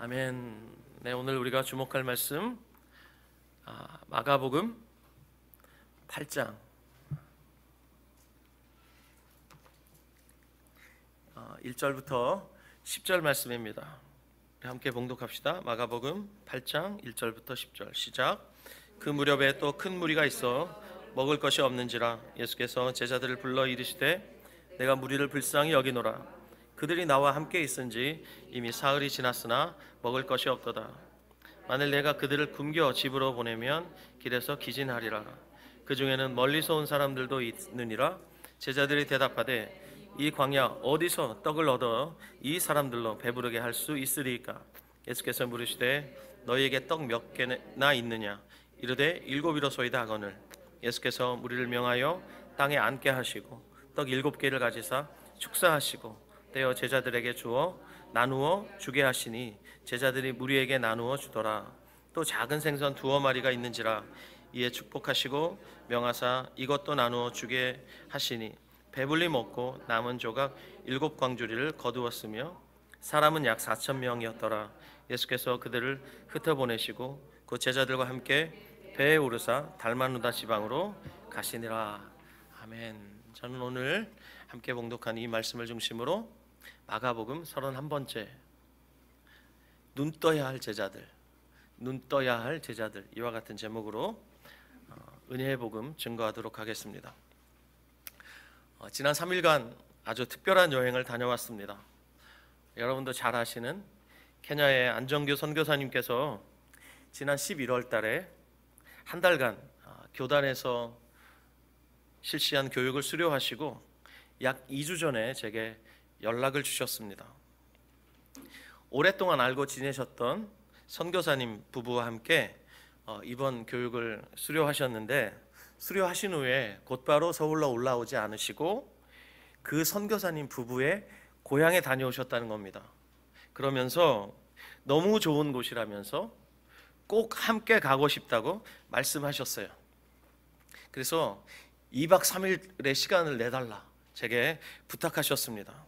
아멘. 네, 오늘 우리가 주목할 말씀 마가복음 8장 1절부터 10절 말씀입니다. 우리 함께 봉독합시다. 마가복음 8장 1절부터 10절 시작. 그 무렵에 또 큰 무리가 있어 먹을 것이 없는지라 예수께서 제자들을 불러 이르시되 내가 무리를 불쌍히 여기노라. 그들이 나와 함께 있은지 이미 사흘이 지났으나 먹을 것이 없도다. 만일 내가 그들을 굶겨 집으로 보내면 길에서 기진하리라. 그 중에는 멀리서 온 사람들도 있느니라. 제자들이 대답하되 이 광야 어디서 떡을 얻어 이 사람들로 배부르게 할 수 있으리이까? 예수께서 물으시되 너희에게 떡 몇 개나 있느냐? 이르되 7이로소이다 하거늘. 예수께서 무리를 명하여 땅에 앉게 하시고 떡 7개를 가지사 축사하시고 떼어 제자들에게 주어 나누어 주게 하시니 제자들이 무리에게 나누어 주더라. 또 작은 생선 2마리가 있는지라. 이에 축복하시고 명하사 이것도 나누어 주게 하시니 배불리 먹고 남은 조각 7광주리를 거두었으며 사람은 약 4,000명이었더라. 예수께서 그들을 흩어보내시고 그 제자들과 함께 배에 오르사 달마누다 지방으로 가시니라. 아멘. 저는 오늘 함께 봉독한 이 말씀을 중심으로 마가복음 31번째 눈 떠야 할 제자들, 눈 떠야 할 제자들, 이와 같은 제목으로 은혜의 복음 증거하도록 하겠습니다. 지난 3일간 아주 특별한 여행을 다녀왔습니다. 여러분도 잘 아시는 케냐의 안정규 선교사님께서 지난 11월 달에 한 달간 교단에서 실시한 교육을 수료하시고 약 2주 전에 제게 연락을 주셨습니다. 오랫동안 알고 지내셨던 선교사님 부부와 함께 이번 교육을 수료하셨는데, 수료하신 후에 곧바로 서울로 올라오지 않으시고 그 선교사님 부부의 고향에 다녀오셨다는 겁니다. 그러면서 너무 좋은 곳이라면서 꼭 함께 가고 싶다고 말씀하셨어요. 그래서 2박 3일의 시간을 내달라 제게 부탁하셨습니다.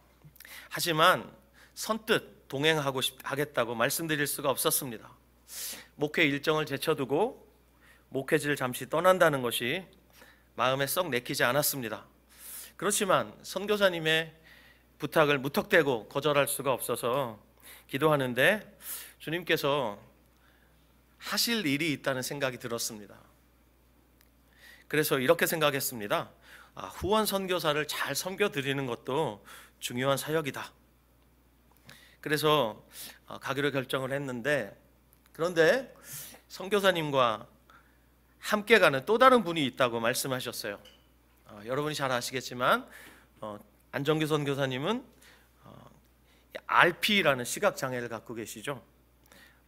하지만 선뜻 하겠다고 말씀드릴 수가 없었습니다. 목회 일정을 제쳐두고 목회지를 잠시 떠난다는 것이 마음에 썩 내키지 않았습니다. 그렇지만 선교사님의 부탁을 무턱대고 거절할 수가 없어서 기도하는데 주님께서 하실 일이 있다는 생각이 들었습니다. 그래서 이렇게 생각했습니다. 후원 선교사를 잘 섬겨드리는 것도 중요한 사역이다. 그래서 가기로 결정을 했는데, 그런데 선교사님과 함께 가는 또 다른 분이 있다고 말씀하셨어요. 여러분이 잘 아시겠지만 안정규 선교사님은 RP라는 시각장애를 갖고 계시죠.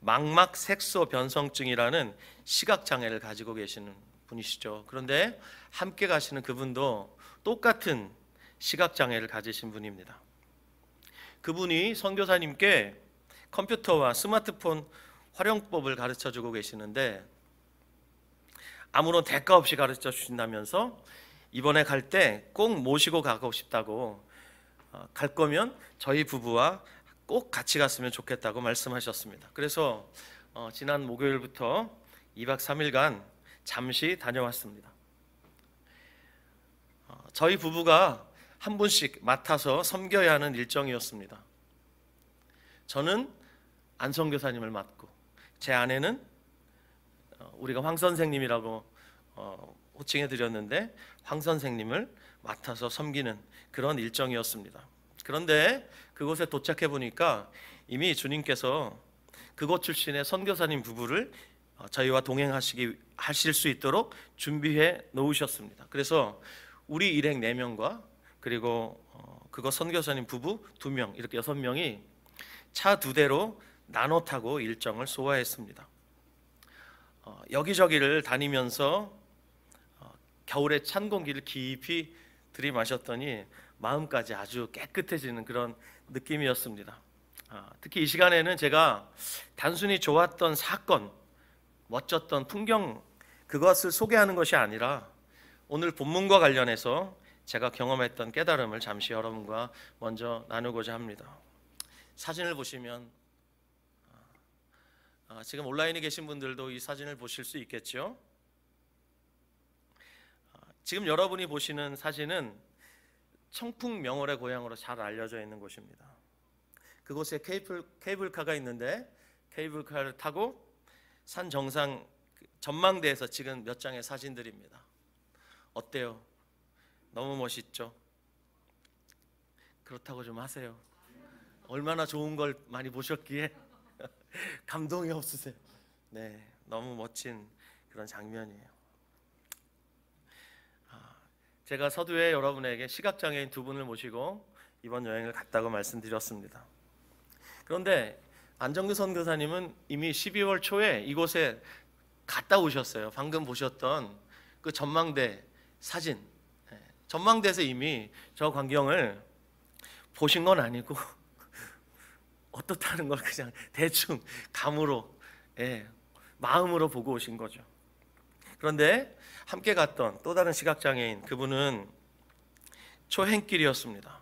망막 색소 변성증이라는 시각장애를 가지고 계시는 분이시죠. 그런데 함께 가시는 그분도 똑같은 시각장애를 가지신 분입니다. 그분이 선교사님께 컴퓨터와 스마트폰 활용법을 가르쳐주고 계시는데 아무런 대가 없이 가르쳐 주신다면서 이번에 갈 때 꼭 모시고 가고 싶다고, 갈 거면 저희 부부와 꼭 같이 갔으면 좋겠다고 말씀하셨습니다. 그래서 지난 목요일부터 2박 3일간 잠시 다녀왔습니다. 저희 부부가 한 분씩 맡아서 섬겨야 하는 일정이었습니다. 저는 안 선교사님을 맡고, 제 아내는 우리가 황 선생님이라고 호칭해 드렸는데 황 선생님을 맡아서 섬기는 그런 일정이었습니다. 그런데 그곳에 도착해 보니까 이미 주님께서 그곳 출신의 선교사님 부부를 저희와 동행하실 수 있도록 준비해 놓으셨습니다. 그래서 우리 일행 4명과 그리고 그거 선교사님 부부 2명, 이렇게 6명이 차 2대로 나눠 타고 일정을 소화했습니다. 여기저기를 다니면서 겨울에 찬 공기를 깊이 들이마셨더니 마음까지 아주 깨끗해지는 그런 느낌이었습니다. 특히 이 시간에는 제가 단순히 좋았던 사건, 멋졌던 풍경, 그것을 소개하는 것이 아니라 오늘 본문과 관련해서 제가 경험했던 깨달음을 잠시 여러분과 먼저 나누고자 합니다. 사진을 보시면 지금 온라인에 계신 분들도 이 사진을 보실 수 있겠죠. 지금 여러분이 보시는 사진은 청풍명월의 고향으로 잘 알려져 있는 곳입니다. 그곳에 케이블카가 있는데 케이블카를 타고 산 정상 전망대에서 찍은 몇 장의 사진들입니다. 어때요? 너무 멋있죠? 그렇다고 좀 하세요. 얼마나 좋은 걸 많이 보셨기에 감동이 없으세요? 네, 너무 멋진 그런 장면이에요. 제가 서두에 여러분에게 시각장애인 두 분을 모시고 이번 여행을 갔다고 말씀드렸습니다. 그런데 안정규 선교사님은 이미 12월 초에 이곳에 갔다 오셨어요. 방금 보셨던 그 전망대 사진, 전망대에서 이미 저 광경을 보신 건 아니고 어떻다는 걸 그냥 대충 감으로, 마음으로 보고 오신 거죠. 그런데 함께 갔던 또 다른 시각장애인, 그분은 초행길이었습니다.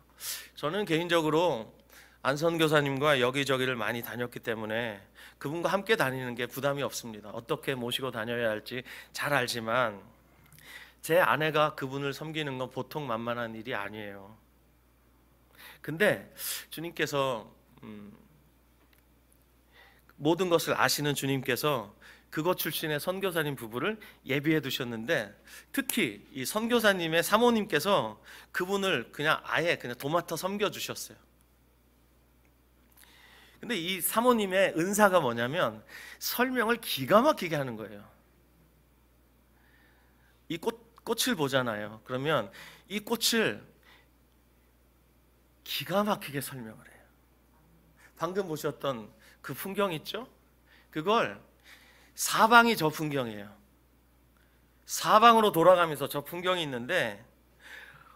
저는 개인적으로 안 선교사님과 여기저기를 많이 다녔기 때문에 그분과 함께 다니는 게 부담이 없습니다. 어떻게 모시고 다녀야 할지 잘 알지만 제 아내가 그분을 섬기는 건 보통 만만한 일이 아니에요. 근데 주님께서 모든 것을 아시는 주님께서 그곳 출신의 선교사님 부부를 예비해 두셨는데, 특히 이 선교사님의 사모님께서 그분을 아예 도맡아 섬겨 주셨어요. 근데 이 사모님의 은사가 뭐냐면 설명을 기가 막히게 하는 거예요. 이 꽃을 보잖아요. 그러면 이 꽃을 기가 막히게 설명을 해요. 방금 보셨던 그 풍경 있죠? 그걸 사방이 저 풍경이에요. 사방으로 돌아가면서 저 풍경이 있는데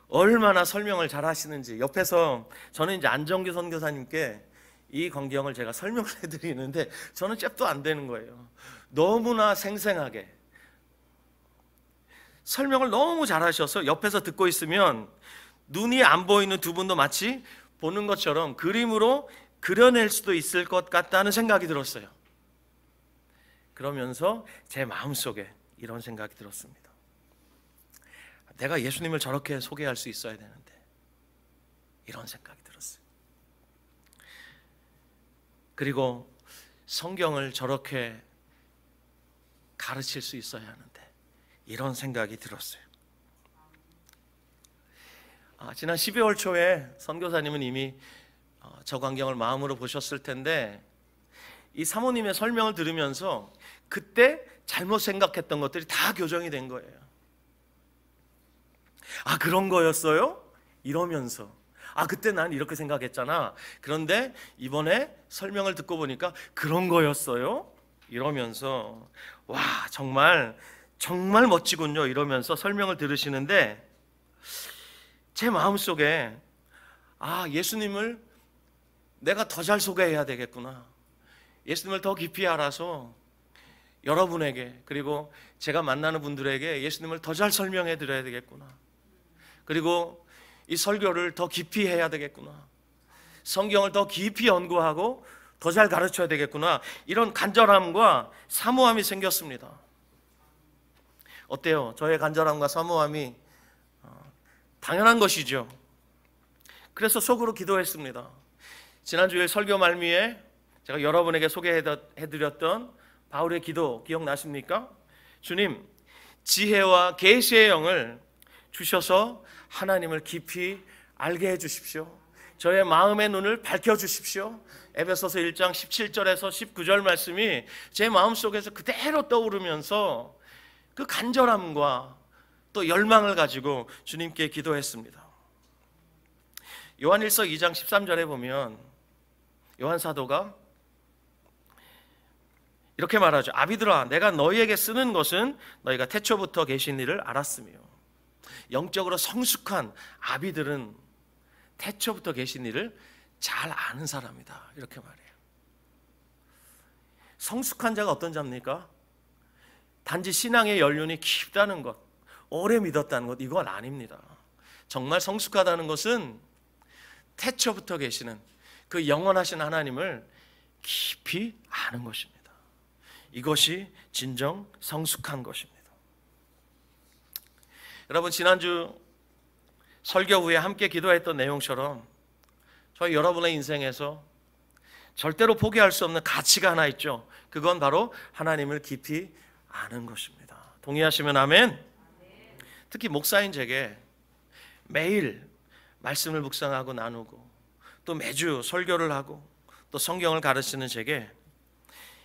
얼마나 설명을 잘 하시는지, 옆에서 저는 이제 안정규 선교사님께 이 광경을 제가 설명을 해드리는데 저는 잽도 안 되는 거예요. 너무나 생생하게 설명을 너무 잘 하셔서 옆에서 듣고 있으면 눈이 안 보이는 두 분도 마치 보는 것처럼 그림으로 그려낼 수도 있을 것 같다는 생각이 들었어요. 그러면서 제 마음속에 이런 생각이 들었습니다. 내가 예수님을 저렇게 소개할 수 있어야 되는데, 이런 생각이 들었어요. 그리고 성경을 저렇게 가르칠 수 있어야 하는데, 이런 생각이 들었어요. 지난 12월 초에 선교사님은 이미 저 광경을 마음으로 보셨을 텐데, 이 사모님의 설명을 들으면서 그때 잘못 생각했던 것들이 다 교정이 된 거예요. 그런 거였어요? 이러면서 그때 난 이렇게 생각했잖아. 그런데 이번에 설명을 듣고 보니까 그런 거였어요? 이러면서 와, 정말 멋지군요. 이러면서 설명을 들으시는데 제 마음속에 예수님을 내가 더 잘 소개해야 되겠구나. 예수님을 더 깊이 알아서 여러분에게, 그리고 제가 만나는 분들에게 예수님을 더 잘 설명해 드려야 되겠구나. 그리고 이 설교를 더 깊이 해야 되겠구나. 성경을 더 깊이 연구하고 더 잘 가르쳐야 되겠구나. 이런 간절함과 사모함이 생겼습니다. 어때요? 저의 간절함과 사모함이 당연한 것이죠. 그래서 속으로 기도했습니다. 지난주에 설교 말미에 제가 여러분에게 소개해드렸던 바울의 기도 기억나십니까? 주님, 지혜와 계시의 영을 주셔서 하나님을 깊이 알게 해주십시오. 저의 마음의 눈을 밝혀주십시오. 에베소서 1장 17절에서 19절 말씀이 제 마음속에서 그대로 떠오르면서 그 간절함과 또 열망을 가지고 주님께 기도했습니다. 요한일서 2장 13절에 보면 요한 사도가 이렇게 말하죠. 아비들아, 내가 너희에게 쓰는 것은 너희가 태초부터 계신 이를 알았으며. 영적으로 성숙한 아비들은 태초부터 계신 이를 잘 아는 사람이다, 이렇게 말해요. 성숙한 자가 어떤 자입니까? 단지 신앙의 연륜이 깊다는 것, 오래 믿었다는 것, 이건 아닙니다. 정말 성숙하다는 것은 태초부터 계시는 그 영원하신 하나님을 깊이 아는 것입니다. 이것이 진정 성숙한 것입니다. 여러분, 지난주 설교 후에 함께 기도했던 내용처럼 저희 여러분의 인생에서 절대로 포기할 수 없는 가치가 하나 있죠. 그건 바로 하나님을 깊이 아는 것입니다. 동의하시면 아멘. 특히 목사인 제게 매일 말씀을 묵상하고 나누고 또 매주 설교를 하고 또 성경을 가르치는 제게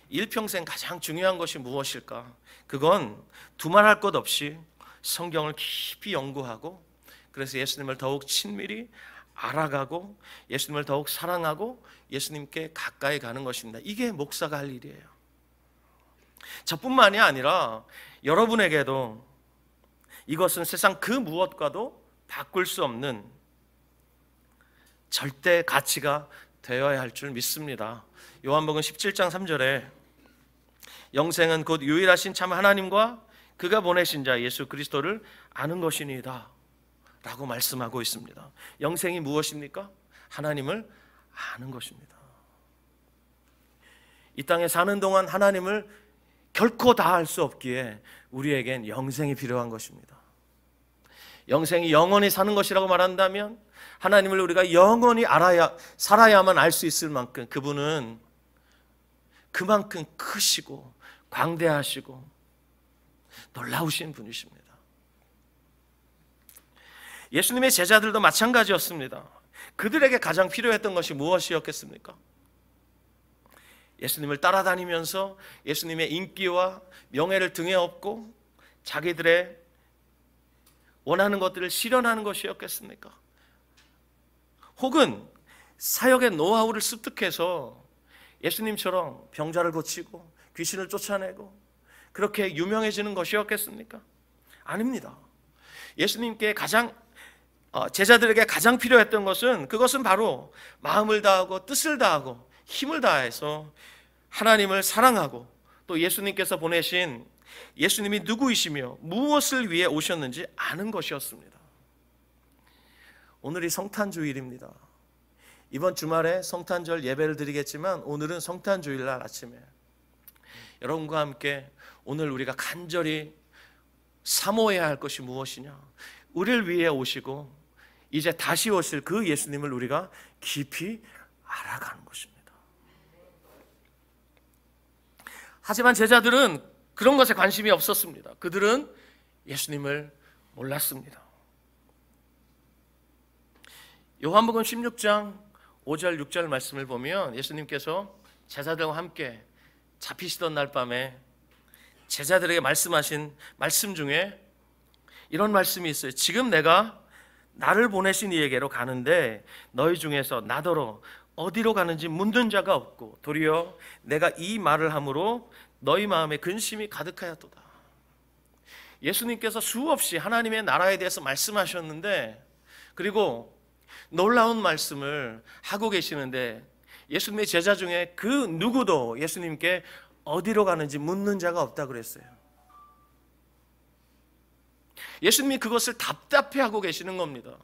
일평생 가장 중요한 것이 무엇일까? 그건 두말할 것 없이 성경을 깊이 연구하고 그래서 예수님을 더욱 친밀히 알아가고 예수님을 더욱 사랑하고 예수님께 가까이 가는 것입니다. 이게 목사가 할 일이에요. 저뿐만이 아니라 여러분에게도 이것은 세상 그 무엇과도 바꿀 수 없는 절대 가치가 되어야 할 줄 믿습니다. 요한복음 17장 3절에 영생은 곧 유일하신 참 하나님과 그가 보내신 자 예수 그리스도를 아는 것이니이다 라고 말씀하고 있습니다. 영생이 무엇입니까? 하나님을 아는 것입니다. 이 땅에 사는 동안 하나님을 결코 다 알 수 없기에 우리에겐 영생이 필요한 것입니다. 영생이 영원히 사는 것이라고 말한다면 하나님을 우리가 영원히 살아야만 알 수 있을 만큼 그분은 그만큼 크시고 광대하시고 놀라우신 분이십니다. 예수님의 제자들도 마찬가지였습니다. 그들에게 가장 필요했던 것이 무엇이었겠습니까? 예수님을 따라다니면서 예수님의 인기와 명예를 등에 업고 자기들의 원하는 것들을 실현하는 것이었겠습니까? 혹은 사역의 노하우를 습득해서 예수님처럼 병자를 고치고 귀신을 쫓아내고 그렇게 유명해지는 것이었겠습니까? 아닙니다. 예수님께 제자들에게 가장 필요했던 것은 그것은 바로 마음을 다하고 뜻을 다하고 힘을 다해서 하나님을 사랑하고 또 예수님께서 보내신 예수님이 누구이시며 무엇을 위해 오셨는지 아는 것이었습니다. 오늘이 성탄주일입니다. 이번 주말에 성탄절 예배를 드리겠지만 오늘은 성탄주일날 아침에 여러분과 함께 오늘 우리가 간절히 사모해야 할 것이 무엇이냐? 우리를 위해 오시고 이제 다시 오실 그 예수님을 우리가 깊이 알아가는 것입니다. 하지만 제자들은 그런 것에 관심이 없었습니다. 그들은 예수님을 몰랐습니다. 요한복음 16장 5절 6절 말씀을 보면 예수님께서 제자들과 함께 잡히시던 날 밤에 제자들에게 말씀하신 말씀 중에 이런 말씀이 있어요. 지금 내가 나를 보내신 이에게로 가는데 너희 중에서 나더러 어디로 가는지 묻는 자가 없고 도리어 내가 이 말을 함으로 너희 마음에 근심이 가득하였도다. 예수님께서 수없이 하나님의 나라에 대해서 말씀하셨는데 그리고 놀라운 말씀을 하고 계시는데 예수님의 제자 중에 그 누구도 예수님께 어디로 가는지 묻는 자가 없다 그랬어요. 예수님이 그것을 답답해하고 계시는 겁니다.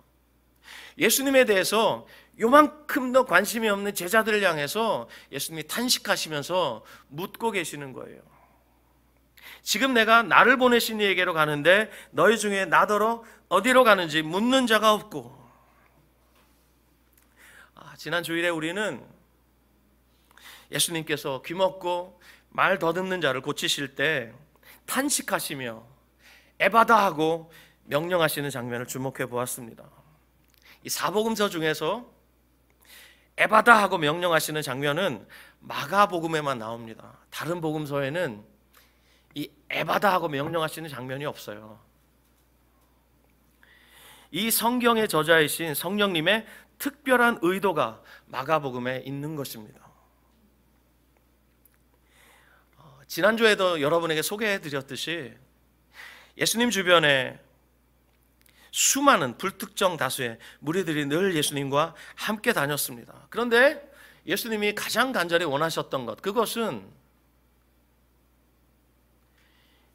예수님에 대해서 요만큼도 관심이 없는 제자들을 향해서 예수님이 탄식하시면서 묻고 계시는 거예요. 지금 내가 나를 보내신 이에게로 가는데 너희 중에 나더러 어디로 가는지 묻는 자가 없고. 지난 주일에 우리는 예수님께서 귀먹고 말 더듬는 자를 고치실 때 탄식하시며 에바다 하고 명령하시는 장면을 주목해 보았습니다. 이 사복음서 중에서 에바다 하고 명령하시는 장면은 마가복음에만 나옵니다. 다른 복음서에는 이 에바다 하고 명령하시는 장면이 없어요. 이 성경의 저자이신 성령님의 특별한 의도가 마가복음에 있는 것입니다. 지난주에도 여러분에게 소개해 드렸듯이 예수님 주변에 수많은 불특정 다수의 무리들이 늘 예수님과 함께 다녔습니다. 그런데 예수님이 가장 간절히 원하셨던 것, 그것은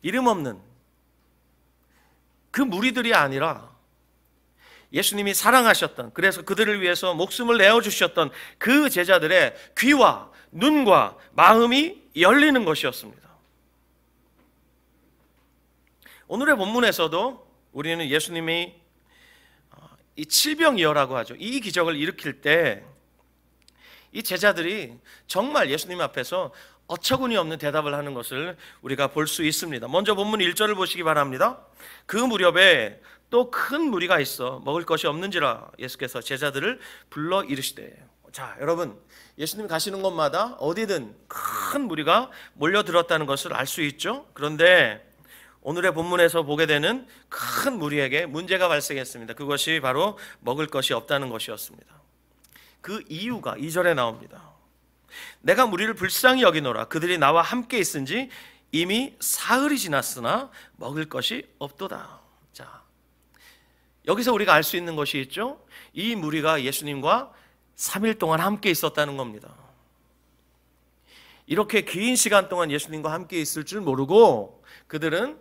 이름 없는 그 무리들이 아니라 예수님이 사랑하셨던, 그래서 그들을 위해서 목숨을 내어주셨던 그 제자들의 귀와 눈과 마음이 열리는 것이었습니다. 오늘의 본문에서도 우리는 예수님이 이 칠병이어라고 하죠. 이 기적을 일으킬 때 이 제자들이 정말 예수님 앞에서 어처구니 없는 대답을 하는 것을 우리가 볼 수 있습니다. 먼저 본문 1절을 보시기 바랍니다. 그 무렵에 또 큰 무리가 있어 먹을 것이 없는지라 예수께서 제자들을 불러 이르시되. 자, 여러분, 예수님이 가시는 곳마다 어디든 큰 무리가 몰려들었다는 것을 알 수 있죠. 그런데 오늘의 본문에서 보게 되는 큰 무리에게 문제가 발생했습니다. 그것이 바로 먹을 것이 없다는 것이었습니다. 그 이유가 2절에 나옵니다. 내가 무리를 불쌍히 여기노라. 그들이 나와 함께 있은지 이미 사흘이 지났으나 먹을 것이 없도다. 자, 여기서 우리가 알 수 있는 것이 있죠. 이 무리가 예수님과 3일 동안 함께 있었다는 겁니다. 이렇게 긴 시간 동안 예수님과 함께 있을 줄 모르고 그들은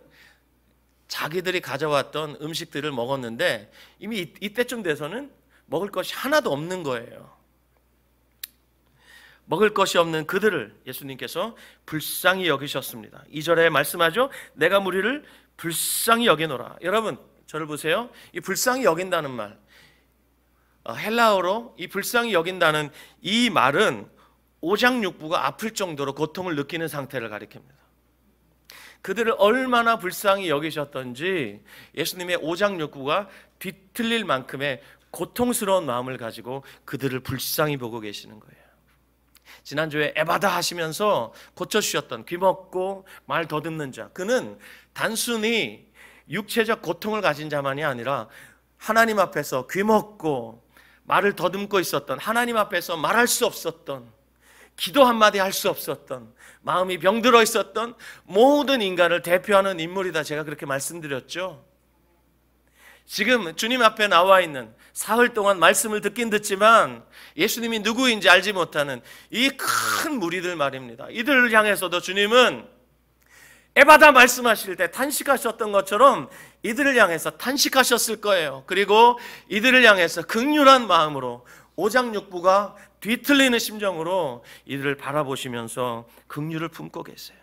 자기들이 가져왔던 음식들을 먹었는데 이미 이때쯤 돼서는 먹을 것이 하나도 없는 거예요. 먹을 것이 없는 그들을 예수님께서 불쌍히 여기셨습니다. 2절에 말씀하죠. 내가 무리를 불쌍히 여기노라. 여러분, 저를 보세요. 이 불쌍히 여긴다는 말, 헬라어로 이 불쌍히 여긴다는 이 말은 오장육부가 아플 정도로 고통을 느끼는 상태를 가리킵니다. 그들을 얼마나 불쌍히 여기셨던지 예수님의 오장육부가 뒤틀릴 만큼의 고통스러운 마음을 가지고 그들을 불쌍히 보고 계시는 거예요. 지난주에 에바다 하시면서 고쳐주셨던 귀먹고 말 더듬는 자, 그는 단순히 육체적 고통을 가진 자만이 아니라 하나님 앞에서 귀먹고 말을 더듬고 있었던, 하나님 앞에서 말할 수 없었던, 기도 한마디 할 수 없었던, 마음이 병들어 있었던 모든 인간을 대표하는 인물이다. 제가 그렇게 말씀드렸죠. 지금 주님 앞에 나와 있는 사흘 동안 말씀을 듣긴 듣지만 예수님이 누구인지 알지 못하는 이 큰 무리들 말입니다. 이들을 향해서도 주님은 에바다 말씀하실 때 탄식하셨던 것처럼 이들을 향해서 탄식하셨을 거예요. 그리고 이들을 향해서 긍휼한 마음으로 오장육부가 뒤틀리는 심정으로 이들을 바라보시면서 긍휼을 품고 계세요.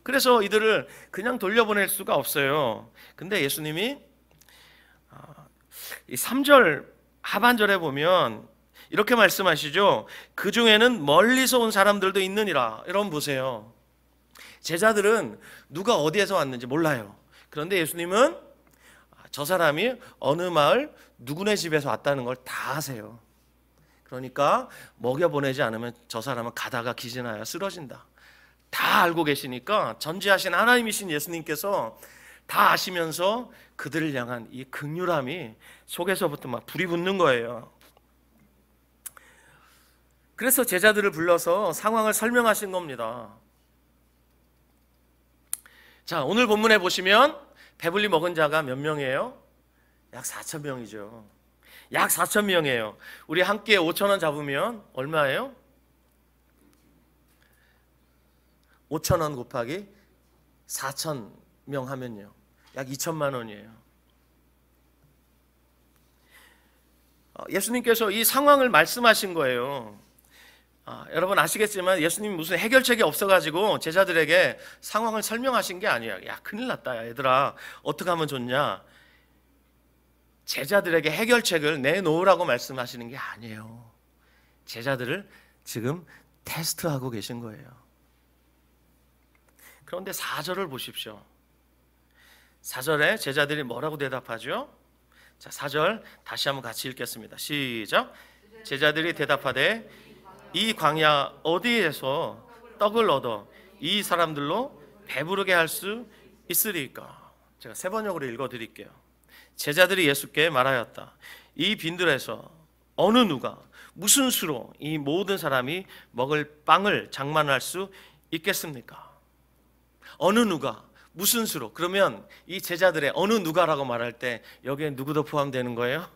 그래서 이들을 그냥 돌려보낼 수가 없어요. 근데 예수님이 이 3절 하반절에 보면 이렇게 말씀하시죠. 그 중에는 멀리서 온 사람들도 있느니라. 여러분 보세요. 제자들은 누가 어디에서 왔는지 몰라요. 그런데 예수님은 저 사람이 어느 마을 누구네 집에서 왔다는 걸 다 아세요. 그러니까 먹여보내지 않으면 저 사람은 가다가 기진하여 쓰러진다. 다 알고 계시니까 전지하신 하나님이신 예수님께서 다 아시면서 그들을 향한 이 긍휼함이 속에서부터 막 불이 붙는 거예요. 그래서 제자들을 불러서 상황을 설명하신 겁니다. 자, 오늘 본문에 보시면 배불리 먹은 자가 몇 명이에요? 약 4,000명이죠. 약 4,000명이에요. 우리 한 끼에 5,000원 잡으면 얼마예요? 5,000원 곱하기 4,000명 하면요, 약 2천만 원이에요. 예수님께서 이 상황을 말씀하신 거예요. 여러분 아시겠지만 예수님이 무슨 해결책이 없어가지고 제자들에게 상황을 설명하신 게 아니에요. 야, 큰일 났다, 야, 얘들아, 어떻게 하면 좋냐. 제자들에게 해결책을 내놓으라고 말씀하시는 게 아니에요. 제자들을 지금 테스트하고 계신 거예요. 그런데 4절을 보십시오. 4절에 제자들이 뭐라고 대답하죠? 자, 4절 다시 한번 같이 읽겠습니다. 시작. 제자들이 대답하되 이 광야 어디에서 떡을 얻어 이 사람들로 배부르게 할 수 있으리까? 제가 세 번역으로 읽어드릴게요. 제자들이 예수께 말하였다. 이 빈들에서 어느 누가 무슨 수로 이 모든 사람이 먹을 빵을 장만할 수 있겠습니까? 어느 누가 무슨 수로? 그러면 이 제자들의 어느 누가라고 말할 때 여기에 누구도 포함되는 거예요?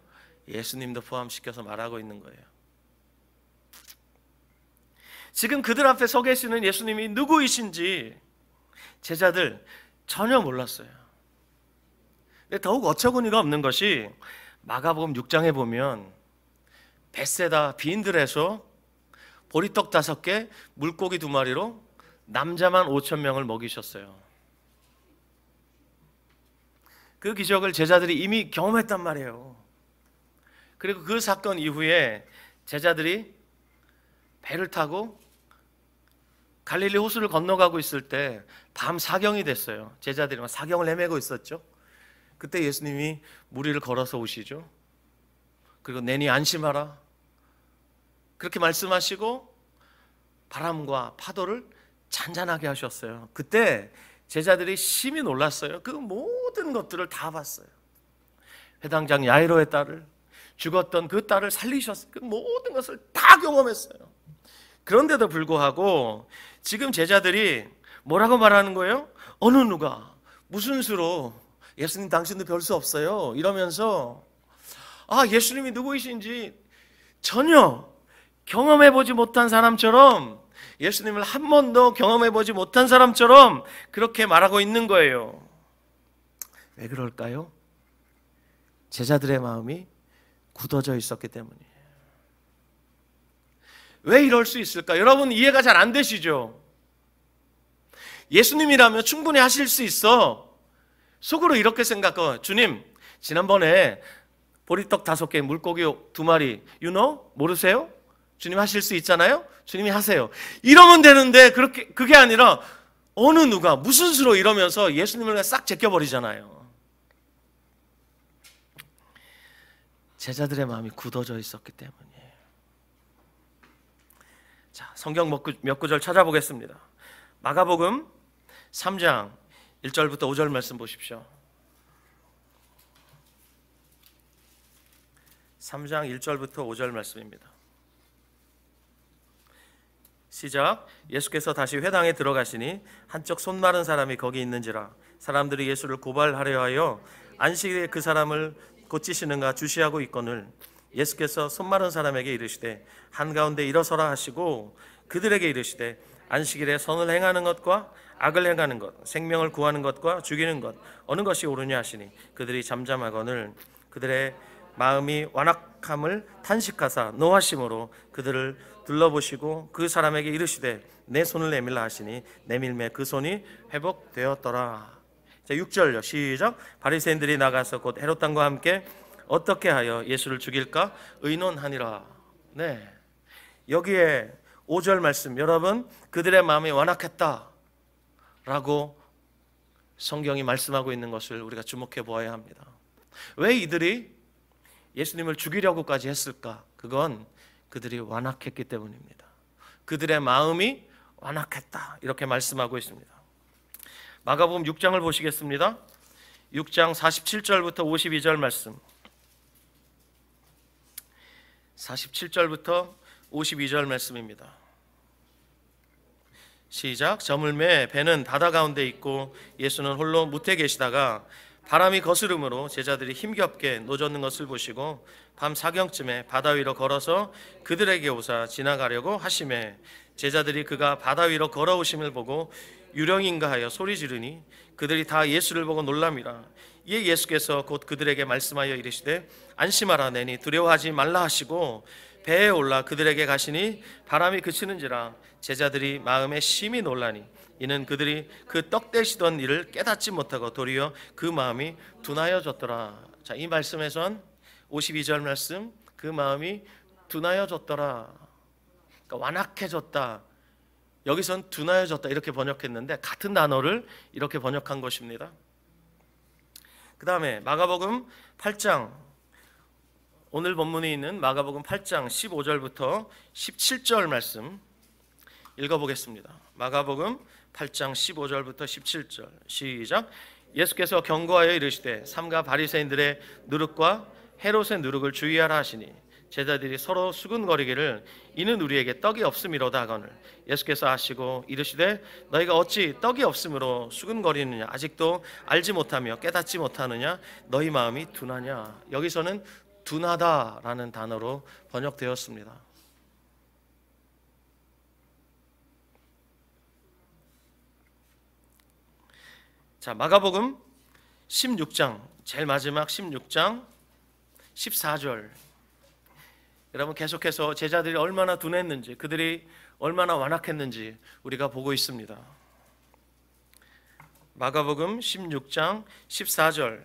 예수님도 포함시켜서 말하고 있는 거예요. 지금 그들 앞에 서 계시는 예수님이 누구이신지 제자들 전혀 몰랐어요. 근데 더욱 어처구니가 없는 것이 마가복음 6장에 보면 벳세다 빈들에서 보리떡 5개, 물고기 2마리로 남자만 5,000명을 먹이셨어요. 그 기적을 제자들이 이미 경험했단 말이에요. 그리고 그 사건 이후에 제자들이 배를 타고 갈릴리 호수를 건너가고 있을 때 밤 사경이 됐어요. 제자들이 막 사경을 헤매고 있었죠. 그때 예수님이 무리를 걸어서 오시죠. 그리고 내니 안심하라 그렇게 말씀하시고 바람과 파도를 잔잔하게 하셨어요. 그때 제자들이 심히 놀랐어요. 그 모든 것들을 다 봤어요. 회당장 야이로의 딸을, 죽었던 그 딸을 살리셨어요. 그 모든 것을 다 경험했어요. 그런데도 불구하고 지금 제자들이 뭐라고 말하는 거예요? 어느 누가 무슨 수로 예수님 당신도 별 수 없어요 이러면서 예수님이 누구이신지 전혀 경험해보지 못한 사람처럼, 예수님을 한 번도 경험해보지 못한 사람처럼 그렇게 말하고 있는 거예요. 왜 그럴까요? 제자들의 마음이 굳어져 있었기 때문이에요. 왜 이럴 수 있을까? 여러분 이해가 잘 안 되시죠? 예수님이라면 충분히 하실 수 있어. 속으로 이렇게 생각해. 주님, 지난번에 보리떡 5개, 물고기 2마리, 모르세요? 주님 하실 수 있잖아요? 주님이 하세요. 이러면 되는데 그게 아니라 어느 누가 무슨 수로 이러면서 예수님을 싹 제껴버리잖아요. 제자들의 마음이 굳어져 있었기 때문이에요. 자, 성경 몇 구절 찾아보겠습니다. 마가복음 3장 1절부터 5절 말씀 보십시오. 3장 1절부터 5절 말씀입니다. 시작. 예수께서 다시 회당에 들어가시니 한쪽 손 마른 사람이 거기 있는지라 사람들이 예수를 고발하려 하여 안식일에 그 사람을 고치시는가 주시하고 있거늘 예수께서 손 마른 사람에게 이르시되 한가운데 일어서라 하시고 그들에게 이르시되 안식일에 선을 행하는 것과 악을 행하는 것, 생명을 구하는 것과 죽이는 것 어느 것이 옳으냐 하시니 그들이 잠잠하거늘 그들의 마음이 완악함을 탄식하사 노하심으로 그들을 둘러보시고 그 사람에게 이르시되 내 손을 내밀라 하시니 내밀매 그 손이 회복되었더라. 자, 6절요. 시작. 바리새인들이 나가서 곧 헤롯 왕과 함께 어떻게 하여 예수를 죽일까 의논하니라. 네, 여기에 5절 말씀, 여러분 그들의 마음이 완악했다 라고 성경이 말씀하고 있는 것을 우리가 주목해 보아야 합니다. 왜 이들이 예수님을 죽이려고까지 했을까? 그건 그들이 완악했기 때문입니다. 그들의 마음이 완악했다 이렇게 말씀하고 있습니다. 마가복음 6장을 보시겠습니다. 6장 47절부터 52절 말씀. 47절부터 52절 말씀입니다. 시작. 저물매 배는 바다 가운데 있고 예수는 홀로 무태 계시다가 바람이 거스름으로 제자들이 힘겹게 노젓는 것을 보시고 밤 사경쯤에 바다 위로 걸어서 그들에게 오사 지나가려고 하시매 제자들이 그가 바다 위로 걸어오심을 보고 유령인가 하여 소리 지르니 그들이 다 예수를 보고 놀람이라. 이에 예수께서 곧 그들에게 말씀하여 이르시되 안심하라 내니 두려워하지 말라 하시고 배에 올라 그들에게 가시니 바람이 그치는지라 제자들이 마음에 심히 놀라니 이는 그들이 그 떡 대시던 일을 깨닫지 못하고 도리어 그 마음이 둔하여졌더라. 자, 이 말씀에선 52절 말씀, 그 마음이 둔하여졌더라. 그러니까 완악해졌다. 여기선 둔하여졌다 이렇게 번역했는데 같은 단어를 이렇게 번역한 것입니다. 그 다음에 마가복음 8장, 오늘 본문에 있는 마가복음 8장 15절부터 17절 말씀 읽어보겠습니다. 마가복음 8장 15절부터 17절 시작. 예수께서 경고하여 이르시되 삼가 바리새인들의 누룩과 헤롯의 누룩을 주의하라 하시니 제자들이 서로 수군거리기를 이는 우리에게 떡이 없음이로다 하거늘 예수께서 아시고 이르시되 너희가 어찌 떡이 없음으로 수군거리느냐 아직도 알지 못하며 깨닫지 못하느냐 너희 마음이 둔하냐. 여기서는 둔하다라는 단어로 번역되었습니다. 자, 마가복음 16장 제일 마지막 16장 14절. 여러분 계속해서 제자들이 얼마나 둔했는지 그들이 얼마나 완악했는지 우리가 보고 있습니다. 마가복음 16장 14절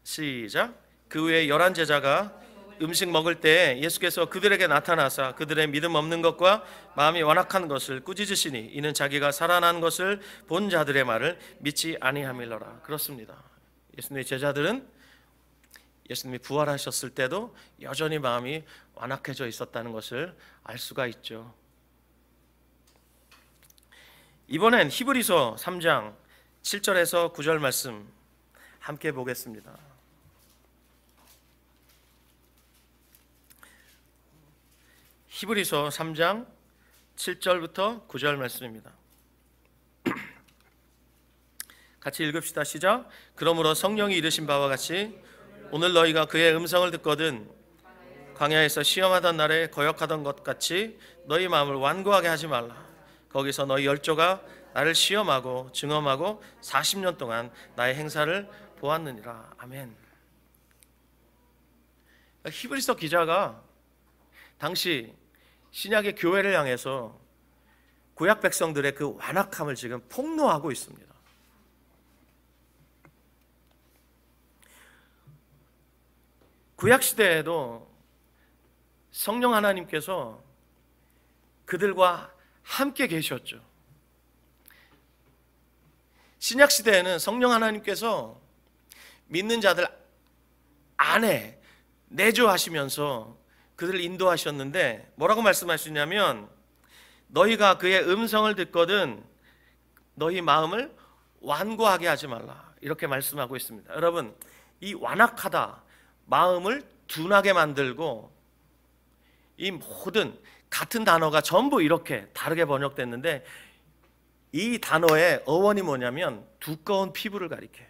시작. 그 후에 11 제자가 음식 먹을 때 예수께서 그들에게 나타나사 그들의 믿음 없는 것과 마음이 완악한 것을 꾸짖으시니 이는 자기가 살아난 것을 본 자들의 말을 믿지 아니함이로라. 그렇습니다. 예수님의 제자들은 예수님이 부활하셨을 때도 여전히 마음이 완악해져 있었다는 것을 알 수가 있죠. 이번엔 히브리서 3장 7절에서 9절 말씀 함께 보겠습니다. 히브리서 3장 7절부터 9절 말씀입니다. 같이 읽읍시다. 시작. 그러므로 성령이 이르신 바와 같이 오늘 너희가 그의 음성을 듣거든 광야에서 시험하던 날에 거역하던 것 같이 너희 마음을 완고하게 하지 말라. 거기서 너희 열조가 나를 시험하고 증험하고 40년 동안 나의 행사를 보았느니라. 아멘. 히브리서 기자가 당시 신약의 교회를 향해서 구약 백성들의 그 완악함을 지금 폭로하고 있습니다. 구약 시대에도 성령 하나님께서 그들과 함께 계셨죠. 신약 시대에는 성령 하나님께서 믿는 자들 안에 내주하시면서 그들을 인도하셨는데 뭐라고 말씀하시냐면 너희가 그의 음성을 듣거든 너희 마음을 완고하게 하지 말라 이렇게 말씀하고 있습니다. 여러분, 이 완악하다, 마음을 둔하게 만들고 이 모든 같은 단어가 전부 이렇게 다르게 번역됐는데 이 단어의 어원이 뭐냐면 두꺼운 피부를 가리켜요.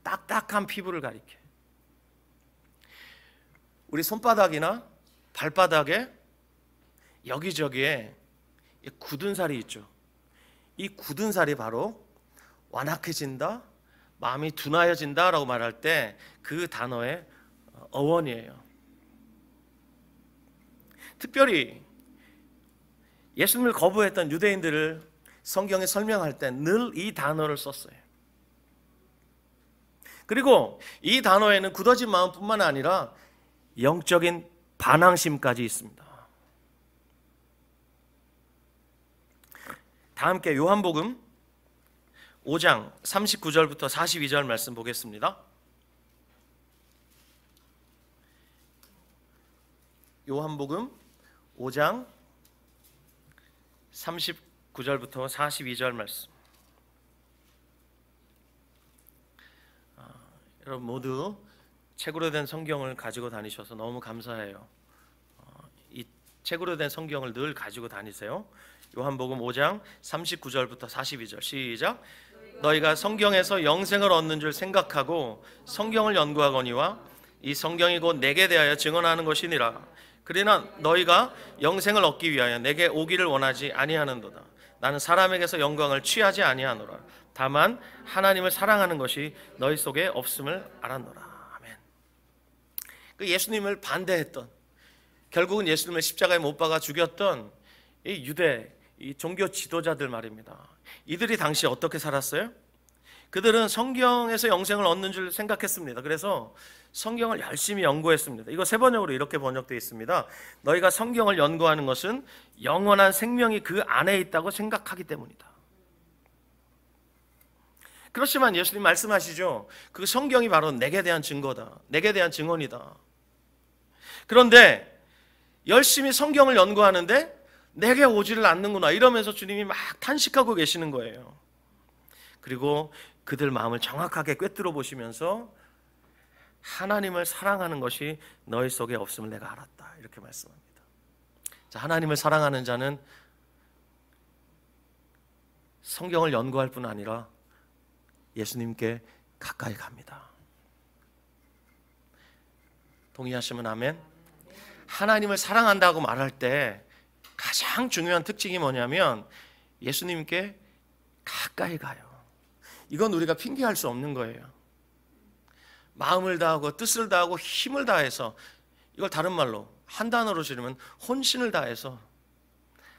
딱딱한 피부를 가리켜요. 우리 손바닥이나 발바닥에 여기저기에 굳은 살이 있죠. 이 굳은 살이 바로 완악해진다, 마음이 둔하여진다 라고 말할 때 그 단어의 어원이에요. 특별히 예수님을 거부했던 유대인들을 성경에 설명할 때 늘 이 단어를 썼어요. 그리고 이 단어에는 굳어진 마음뿐만 아니라 영적인 반항심까지 있습니다. 다 함께 요한복음 5장 39절부터 42절 말씀 보겠습니다. 요한복음 5장 39절부터 42절 말씀. 여러분 모두 책으로 된 성경을 가지고 다니셔서 너무 감사해요. 이 책으로 된 성경을 늘 가지고 다니세요. 요한복음 5장 39절부터 42절 시작. 너희가 성경에서 영생을 얻는 줄 생각하고 성경을 연구하거니와 이 성경이 곧 내게 대하여 증언하는 것이니라. 그러나 너희가 영생을 얻기 위하여 내게 오기를 원하지 아니하는도다. 나는 사람에게서 영광을 취하지 아니하노라. 다만 하나님을 사랑하는 것이 너희 속에 없음을 알았노라. 아멘. 그 예수님을 반대했던, 결국은 예수님을 십자가에 못 박아 죽였던 이 유대 이 종교 지도자들 말입니다. 이들이 당시 어떻게 살았어요? 그들은 성경에서 영생을 얻는 줄 생각했습니다. 그래서 성경을 열심히 연구했습니다. 이거 세 번역으로 이렇게 번역되어 있습니다. 너희가 성경을 연구하는 것은 영원한 생명이 그 안에 있다고 생각하기 때문이다. 그렇지만 예수님 말씀하시죠. 그 성경이 바로 내게 대한 증거다. 내게 대한 증언이다. 그런데 열심히 성경을 연구하는데 내게 오지를 않는구나 이러면서 주님이 막 탄식하고 계시는 거예요. 그리고 그들 마음을 정확하게 꿰뚫어 보시면서 하나님을 사랑하는 것이 너희 속에 없음을 내가 알았다 이렇게 말씀합니다. 자, 하나님을 사랑하는 자는 성경을 연구할 뿐 아니라 예수님께 가까이 갑니다. 동의하시면 아멘. 하나님을 사랑한다고 말할 때 가장 중요한 특징이 뭐냐면 예수님께 가까이 가요. 이건 우리가 핑계할 수 없는 거예요. 마음을 다하고 뜻을 다하고 힘을 다해서, 이걸 다른 말로 한 단어로 지르면 혼신을 다해서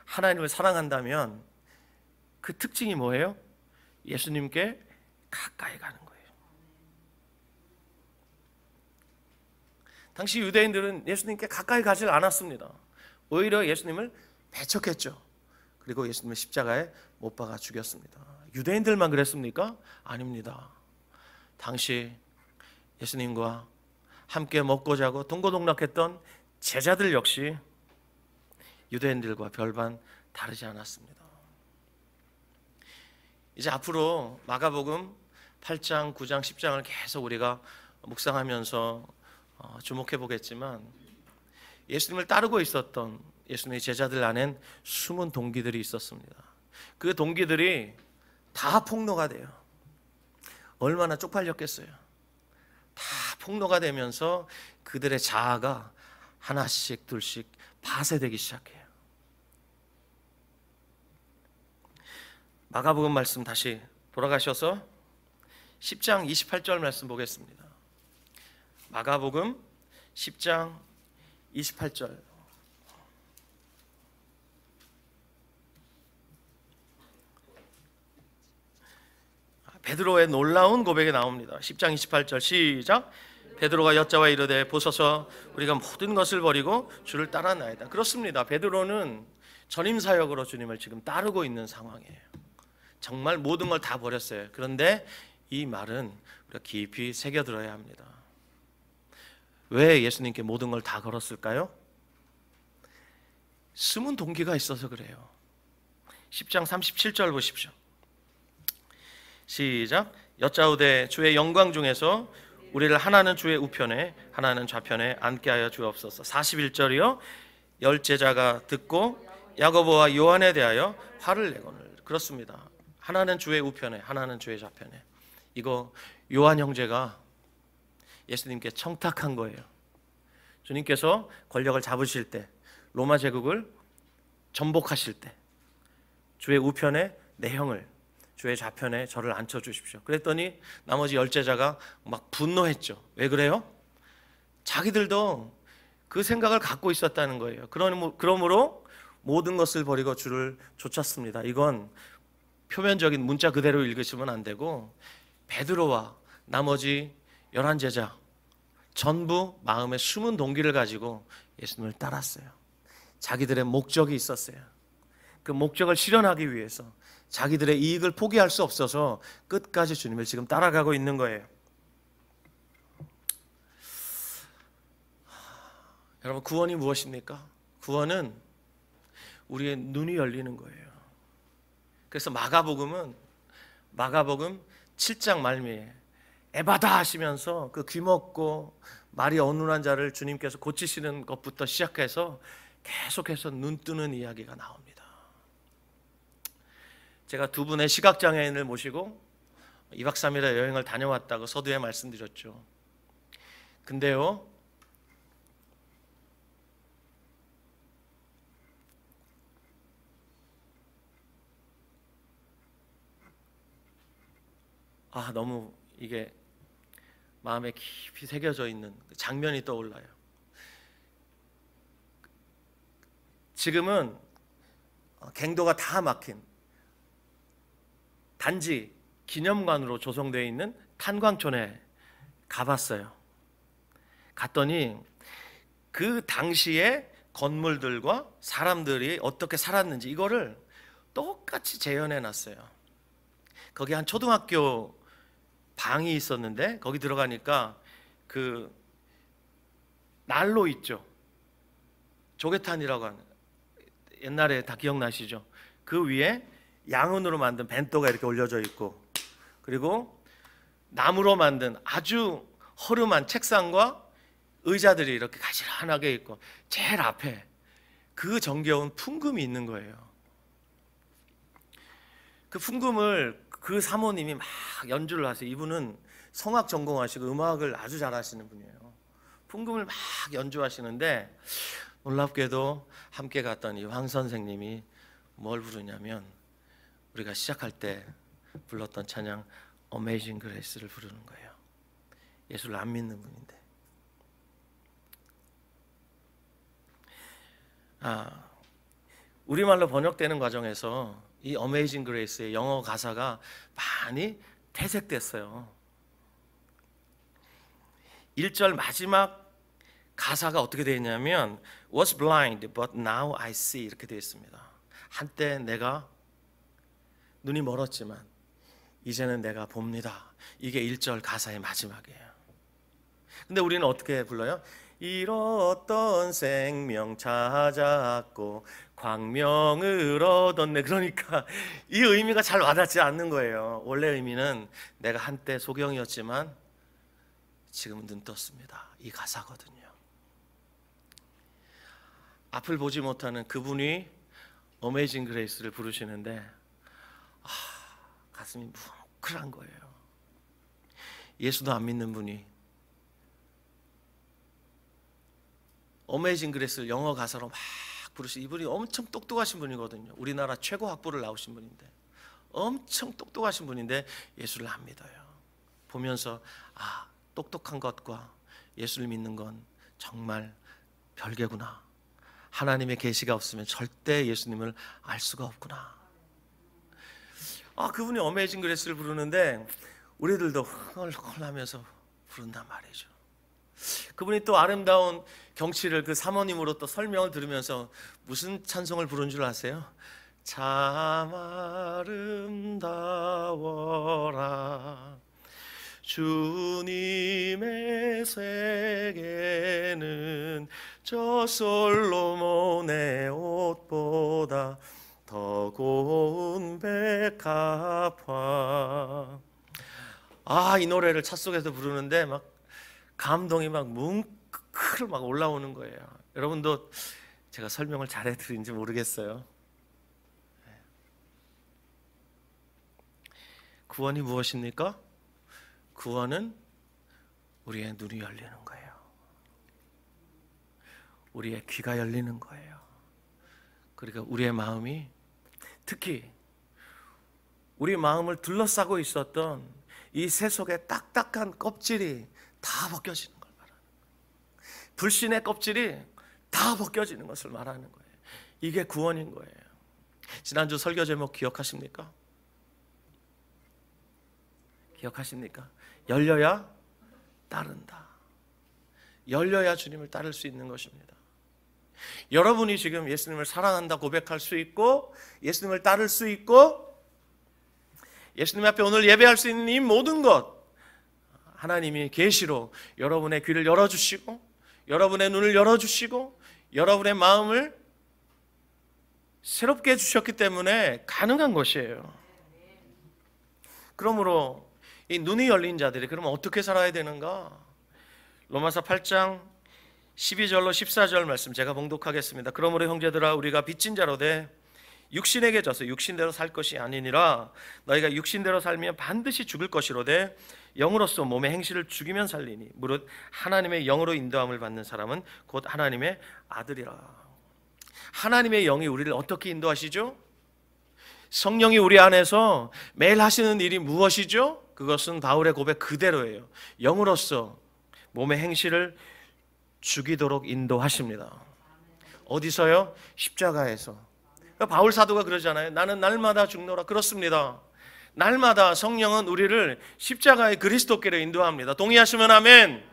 하나님을 사랑한다면 그 특징이 뭐예요? 예수님께 가까이 가는 거예요. 당시 유대인들은 예수님께 가까이 가질 않았습니다. 오히려 예수님을 배척했죠. 그리고 예수님을 십자가에 못 박아 죽였습니다. 유대인들만 그랬습니까? 아닙니다. 당시 예수님과 함께 먹고 자고 동고동락했던 제자들 역시 유대인들과 별반 다르지 않았습니다. 이제 앞으로 마가복음 8장, 9장, 10장을 계속 우리가 묵상하면서 주목해 보겠지만, 예수님을 따르고 있었던 예수님의 제자들 안엔 숨은 동기들이 있었습니다. 그 동기들이 다 폭로가 돼요. 얼마나 쪽팔렸겠어요. 다 폭로가 되면서 그들의 자아가 하나씩 둘씩 파쇄되기 시작해요. 마가복음 말씀 다시 돌아가셔서 10장 28절 말씀 보겠습니다. 마가복음 10장 28절. 베드로의 놀라운 고백이 나옵니다. 10장 28절 시작. 베드로가 여짜와 이르되 보소서 우리가 모든 것을 버리고 주를 따랐나이다. 그렇습니다. 베드로는 전임 사역으로 주님을 지금 따르고 있는 상황이에요. 정말 모든 걸 다 버렸어요. 그런데 이 말은 우리가 깊이 새겨들어야 합니다. 왜 예수님께 모든 걸 다 걸었을까요? 숨은 동기가 있어서 그래요. 10장 37절 보십시오. 시작. 여짜오되 주의 영광 중에서 우리를 하나는 주의 우편에 하나는 좌편에 앉게 하여 주옵소서. 41절이요. 열 제자가 듣고 야고보와 요한에 대하여 화를 내거늘. 그렇습니다. 하나는 주의 우편에 하나는 주의 좌편에. 이거 요한 형제가 예수님께 청탁한 거예요. 주님께서 권력을 잡으실 때, 로마 제국을 전복하실 때 주의 우편에 내 형을, 주의 좌편에 저를 앉혀주십시오. 그랬더니 나머지 열 제자가 막 분노했죠. 왜 그래요? 자기들도 그 생각을 갖고 있었다는 거예요. 그러므로 모든 것을 버리고 주를 쫓았습니다. 이건 표면적인 문자 그대로 읽으시면 안 되고, 베드로와 나머지 11제자 전부 마음의 숨은 동기를 가지고 예수님을 따랐어요. 자기들의 목적이 있었어요. 그 목적을 실현하기 위해서 자기들의 이익을 포기할 수 없어서 끝까지 주님을 지금 따라가고 있는 거예요. 여러분, 구원이 무엇입니까? 구원은 우리의 눈이 열리는 거예요. 그래서 마가복음 7장 말미에 에바다 하시면서 그 귀먹고 말이 어눌한 자를 주님께서 고치시는 것부터 시작해서 계속해서 눈 뜨는 이야기가 나옵니다. 제가 두 분의 시각장애인을 모시고 2박 3일의 여행을 다녀왔다고 서두에 말씀드렸죠. 근데요, 너무 이게 마음에 깊이 새겨져 있는 장면이 떠올라요. 지금은 갱도가 다 막힌 단지 기념관으로 조성되어 있는 탄광촌에 가봤어요. 갔더니 그 당시의 건물들과 사람들이 어떻게 살았는지 이거를 똑같이 재현해 놨어요. 거기 한 초등학교 방이 있었는데 거기 들어가니까 그 난로 있죠. 조개탄이라고 하는, 옛날에 다 기억나시죠? 그 위에 양은으로 만든 벤또가 이렇게 올려져 있고, 그리고 나무로 만든 아주 허름한 책상과 의자들이 이렇게 가지런하게 있고, 제일 앞에 그 정겨운 풍금이 있는 거예요. 그 풍금을 그 사모님이 막 연주를 하세요. 이분은 성악 전공하시고 음악을 아주 잘하시는 분이에요. 풍금을 막 연주하시는데 놀랍게도 함께 갔던 이 황 선생님이 뭘 부르냐면 우리가 시작할 때 불렀던 찬양 Amazing Grace를 부르는 거예요. 예수를 안 믿는 분인데. 우리말로 번역되는 과정에서 이 Amazing Grace의 영어 가사가 많이 퇴색됐어요. 1절 마지막 가사가 어떻게 되어 있냐면 was blind but now I see 이렇게 되어 있습니다. 한때 내가 눈이 멀었지만 이제는 내가 봅니다. 이게 1절 가사의 마지막이에요. 근데 우리는 어떻게 불러요? 잃었던 생명 찾았고 광명을 얻었네. 그러니까 이 의미가 잘 와닿지 않는 거예요. 원래 의미는 내가 한때 소경이었지만 지금은 눈 떴습니다. 이 가사거든요. 앞을 보지 못하는 그분이 어메이징 그레이스를 부르시는데 가슴이 뭉클한 거예요. 예수도 안 믿는 분이 어메이징 그레이스를 영어 가사로 막 부르시. 이분이 엄청 똑똑하신 분이거든요. 우리나라 최고 학부를 나오신 분인데 엄청 똑똑하신 분인데 예수를 안 믿어요. 보면서 똑똑한 것과 예수를 믿는 건 정말 별개구나. 하나님의 계시가 없으면 절대 예수님을 알 수가 없구나. 그분이 어메이징 그레이스를 부르는데 우리들도 흥얼흥얼하면서 부른단 말이죠. 그분이 또 아름다운 경치를 그 사모님으로 또 설명을 들으면서 무슨 찬송을 부른 줄 아세요? 참 아름다워라 주님의 세계는 저 솔로몬의 옷보다 더 고운 백합화. 이 노래를 차 속에서 부르는데 막 감동이 막 뭉클 막 올라오는 거예요. 여러분도 제가 설명을 잘해드린지 모르겠어요. 구원이 무엇입니까? 구원은 우리의 눈이 열리는 거예요. 우리의 귀가 열리는 거예요. 그러니까 우리의 마음이, 특히 우리 마음을 둘러싸고 있었던 이 세속의 딱딱한 껍질이 다 벗겨지는 걸 말하는 거예요. 불신의 껍질이 다 벗겨지는 것을 말하는 거예요. 이게 구원인 거예요. 지난주 설교 제목 기억하십니까? 기억하십니까? 열려야 따른다. 열려야 주님을 따를 수 있는 것입니다. 여러분이 지금 예수님을 사랑한다 고백할 수 있고 예수님을 따를 수 있고 예수님 앞에 오늘 예배할 수 있는 이 모든 것, 하나님이 계시로 여러분의 귀를 열어주시고 여러분의 눈을 열어주시고 여러분의 마음을 새롭게 해주셨기 때문에 가능한 것이에요. 그러므로 이 눈이 열린 자들이 그러면 어떻게 살아야 되는가? 로마서 8장 12절로 14절 말씀 제가 봉독하겠습니다. 그러므로 형제들아 우리가 빚진 자로 돼 육신에게 져서 육신대로 살 것이 아니니라. 너희가 육신대로 살면 반드시 죽을 것이로되 영으로서 몸의 행실을 죽이면 살리니 무릇 하나님의 영으로 인도함을 받는 사람은 곧 하나님의 아들이라. 하나님의 영이 우리를 어떻게 인도하시죠? 성령이 우리 안에서 매일 하시는 일이 무엇이죠? 그것은 바울의 고백 그대로예요. 영으로서 몸의 행실을 죽이도록 인도하십니다. 어디서요? 십자가에서. 바울 사도가 그러잖아요. 나는 날마다 죽노라. 그렇습니다. 날마다 성령은 우리를 십자가의 그리스도께로 인도합니다. 동의하시면 아멘.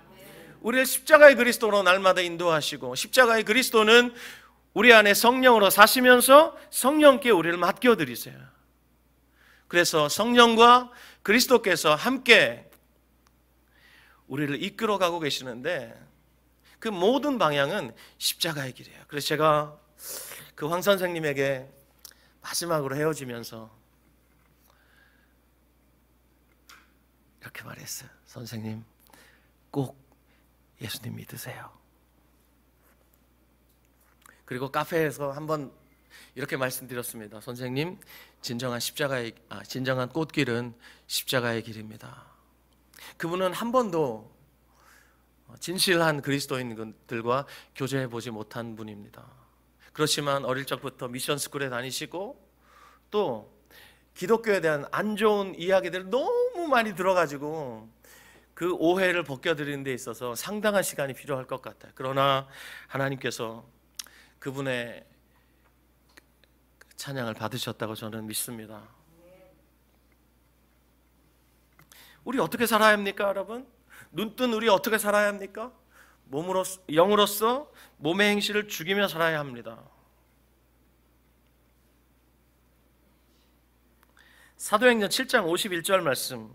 우리를 십자가의 그리스도로 날마다 인도하시고 십자가의 그리스도는 우리 안에 성령으로 사시면서 성령께 우리를 맡겨드리세요. 그래서 성령과 그리스도께서 함께 우리를 이끌어가고 계시는데 그 모든 방향은 십자가의 길이에요. 그래서 제가 그 황 선생님에게 마지막으로 헤어지면서 이렇게 말했어요. 선생님, 꼭 예수님 믿으세요. 그리고 카페에서 한번 이렇게 말씀드렸습니다. 선생님, 진정한 꽃길은 십자가의 길입니다. 그분은 한 번도 진실한 그리스도인들과 교제해 보지 못한 분입니다. 그렇지만 어릴 적부터 미션 스쿨에 다니시고 또 기독교에 대한 안 좋은 이야기들을 너무 많이 들어가지고 그 오해를 벗겨드리는 데 있어서 상당한 시간이 필요할 것 같아요. 그러나 하나님께서 그분의 찬양을 받으셨다고 저는 믿습니다. 우리 어떻게 살아야 합니까, 여러분? 눈뜬 우리 어떻게 살아야 합니까? 영으로서 몸의 행실을 죽이며 살아야 합니다. 사도행전 7장 51절 말씀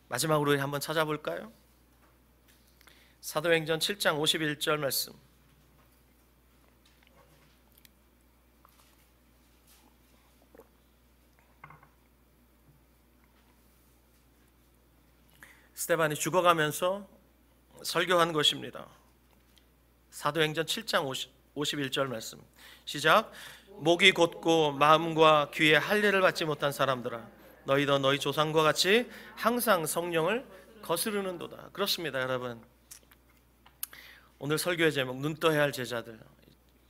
마지막으로 한번 찾아볼까요? 사도행전 7장 51절 말씀. 스데반이 죽어가면서 설교한 것입니다. 사도행전 7장 51절 말씀 시작. 목이 곧고 마음과 귀에 할례를 받지 못한 사람들아, 너희도 너희 조상과 같이 항상 성령을 거스르는도다. 그렇습니다, 여러분. 오늘 설교의 제목, 눈 떠야 할 제자들.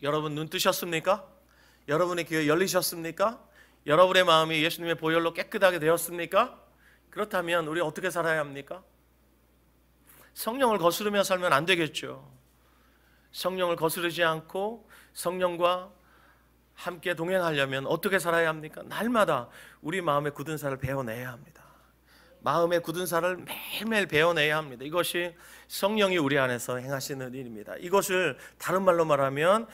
여러분 눈 뜨셨습니까? 여러분의 귀에 열리셨습니까? 여러분의 마음이 예수님의 보혈로 깨끗하게 되었습니까? 그렇다면 우리 어떻게 살아야 합니까? 성령을 거스르며 살면 안 되겠죠. 성령을 거스르지 않고 성령과 함께 동행하려면 어떻게 살아야 합니까? 날마다 우리 마음의 굳은 살을 베어내야 합니다. 마음의 굳은 살을 매일매일 베어내야 합니다. 이것이 성령이 우리 안에서 행하시는 일입니다. 이것을 다른 말로 말하면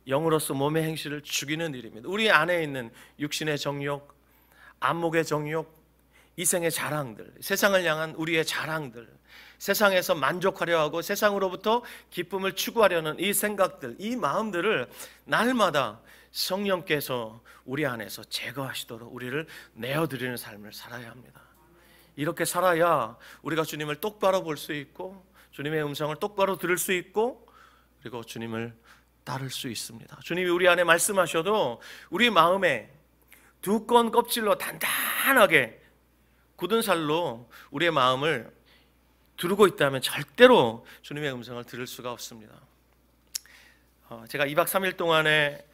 영으로서 몸의 행실을 죽이는 일입니다. 우리 안에 있는 육신의 정욕, 안목의 정욕, 이생의 자랑들, 세상을 향한 우리의 자랑들, 세상에서 만족하려 하고 세상으로부터 기쁨을 추구하려는 이 생각들, 이 마음들을 날마다 성령께서 우리 안에서 제거하시도록 우리를 내어드리는 삶을 살아야 합니다. 이렇게 살아야 우리가 주님을 똑바로 볼 수 있고 주님의 음성을 똑바로 들을 수 있고 그리고 주님을 따를 수 있습니다. 주님이 우리 안에 말씀하셔도 우리 마음에 두꺼운 껍질로 단단하게 굳은 살로 우리의 마음을 두르고 있다면 절대로 주님의 음성을 들을 수가 없습니다. 제가 2박 3일 동안의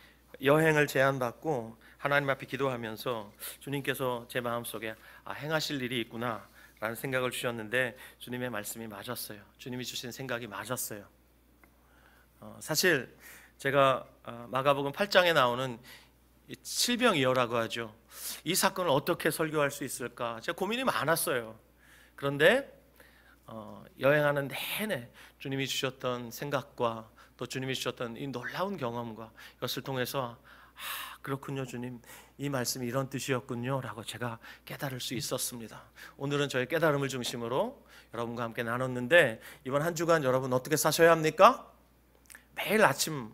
여행을 제안받고 하나님 앞에 기도하면서 주님께서 제 마음속에 행하실 일이 있구나 라는 생각을 주셨는데 주님의 말씀이 맞았어요. 주님이 주신 생각이 맞았어요. 사실 제가 마가복음 8장에 나오는 칠병이어라고 하죠. 이 사건을 어떻게 설교할 수 있을까 제가 고민이 많았어요. 그런데 여행하는 내내 주님이 주셨던 생각과 또 주님이 주셨던 이 놀라운 경험과 이것을 통해서 그렇군요 주님, 이 말씀이 이런 뜻이었군요 라고 제가 깨달을 수 있었습니다. 오늘은 저의 깨달음을 중심으로 여러분과 함께 나눴는데 이번 한 주간 여러분 어떻게 사셔야 합니까? 매일 아침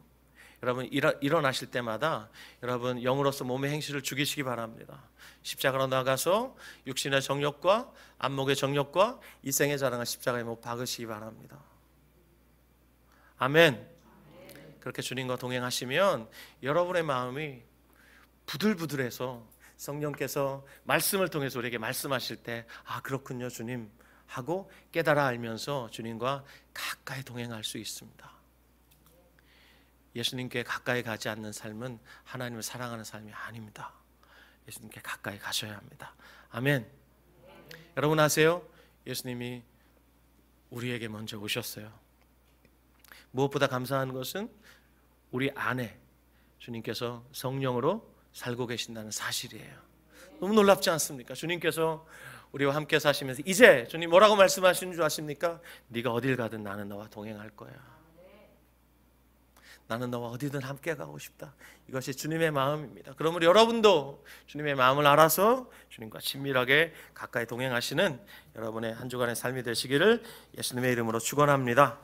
여러분 일어나실 때마다 여러분 영으로서 몸의 행실을 죽이시기 바랍니다. 십자가로 나가서 육신의 정욕과 안목의 정욕과 이생의 자랑을 십자가에 못 박으시기 바랍니다. 아멘. 그렇게 주님과 동행하시면 여러분의 마음이 부들부들해서 성령께서 말씀을 통해서 우리에게 말씀하실 때 그렇군요 주님 하고 깨달아 알면서 주님과 가까이 동행할 수 있습니다. 예수님께 가까이 가지 않는 삶은 하나님을 사랑하는 삶이 아닙니다. 예수님께 가까이 가셔야 합니다. 아멘. 여러분 아세요? 예수님이 우리에게 먼저 오셨어요. 무엇보다 감사한 것은 우리 안에 주님께서 성령으로 살고 계신다는 사실이에요. 너무 놀랍지 않습니까? 주님께서 우리와 함께 사시면서 이제 주님 뭐라고 말씀하시는 줄 아십니까? 네가 어딜 가든 나는 너와 동행할 거야. 나는 너와 어디든 함께 가고 싶다. 이것이 주님의 마음입니다. 그러므로 여러분도 주님의 마음을 알아서 주님과 친밀하게 가까이 동행하시는 여러분의 한 주간의 삶이 되시기를 예수님의 이름으로 축원합니다.